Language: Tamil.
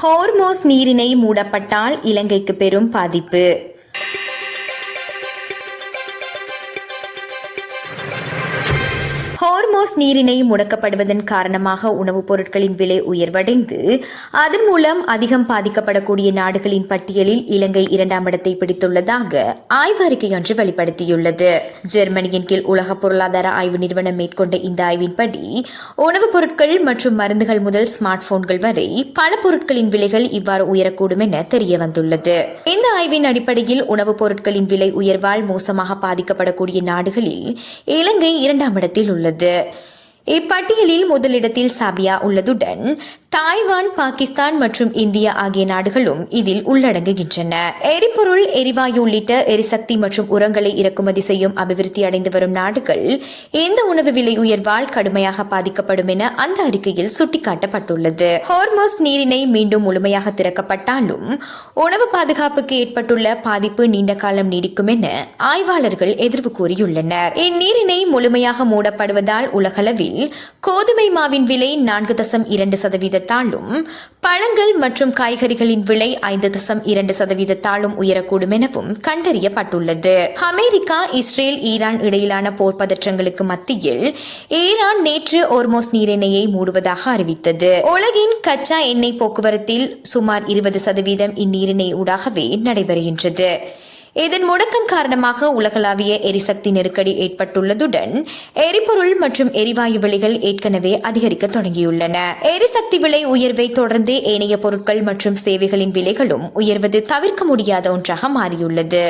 ஹோர்மோஸ் நீரிணை மூடப்பட்டால் இலங்கைக்கு பெரும் பாதிப்பு. ஹோர்மோஸ் நீரிணை முடக்கப்படுவதன் காரணமாக உணவுப் பொருட்களின் விலை உயர்வடைந்து அதன் மூலம் அதிகம் பாதிக்கப்படக்கூடிய நாடுகளின் பட்டியலில் இலங்கை 2ஆம் இடத்தை பிடித்துள்ளதாக ஆய்வு அறிக்கை ஒன்று வெளிப்படுத்தியுள்ளது. ஜெர்மனியின் கீழ் உலக பொருளாதார ஆய்வு நிறுவனம் மேற்கொண்ட இந்த ஆய்வின்படி உணவுப் பொருட்கள் மற்றும் மருந்துகள் முதல் ஸ்மார்ட் போன்கள் வரை பல பொருட்களின் விலைகள் இவ்வாறு உயரக்கூடும் என தெரிய வந்துள்ளது. இந்த ஆய்வின் அடிப்படையில் உணவுப் பொருட்களின் விலை உயர்வால் மோசமாக பாதிக்கப்படக்கூடிய நாடுகளில் இலங்கை 2ஆம் இடத்தில் உள்ளது. இப்பட்டியலில் முதலிடத்தில் சாபியா உள்ளதுடன் தாய்வான், பாகிஸ்தான் மற்றும் இந்தியா ஆகிய நாடுகளும் இதில் உள்ளடங்குகின்றன. எரிபொருள், எரிவாயு உள்ளிட்ட எரிசக்தி மற்றும் உரங்களை இறக்குமதி செய்யும் அபிவிருத்தி அடைந்து வரும் நாடுகள் இந்த உணவு விலை உயர்வால் கடுமையாக பாதிக்கப்படும் என அந்த அறிக்கையில் சுட்டிக்காட்டப்பட்டுள்ளது. ஹோர்மோஸ் நீரிணை மீண்டும் முழுமையாக திறக்கப்பட்டாலும் உணவு பாதுகாப்புக்கு ஏற்பட்டுள்ள பாதிப்பு நீண்ட காலம் நீடிக்கும் என ஆய்வாளர்கள் எதிர்வு கூறியுள்ளனர். இந்நீரிணை முழுமையாக மூடப்படுவதால் உலகளவில் கோதுமை மாவின் விலை 4.2%, பழங்கள் மற்றும் காய்கறிகளின் விலை 5.2% உயரக்கூடும் எனவும் கண்டறியப்பட்டுள்ளது. அமெரிக்கா, இஸ்ரேல், ஈரான் இடையிலான போர் பதற்றங்களுக்கு மத்தியில் ஈரான் நேற்று ஹோர்மோஸ் நீரிணையை மூடுவதாக அறிவித்தது. உலகின் கச்சா எண்ணெய் போக்குவரத்தில் சுமார் 20% இந்நீரிணை ஊடாகவே நடைபெறுகின்றது. இதன் முடக்கம் காரணமாக உலகளாவிய எரிசக்தி நெருக்கடி ஏற்பட்டுள்ளதுடன் எரிபொருள் மற்றும் எரிவாயு விலைகள் ஏற்கனவே அதிகரிக்க தொடங்கியுள்ளன. எரிசக்தி விலை உயர்வை தொடர்ந்து ஏனைய பொருட்கள் மற்றும் சேவைகளின் விலைகளும் உயர்வது தவிர்க்க முடியாத ஒன்றாக மாறியுள்ளது.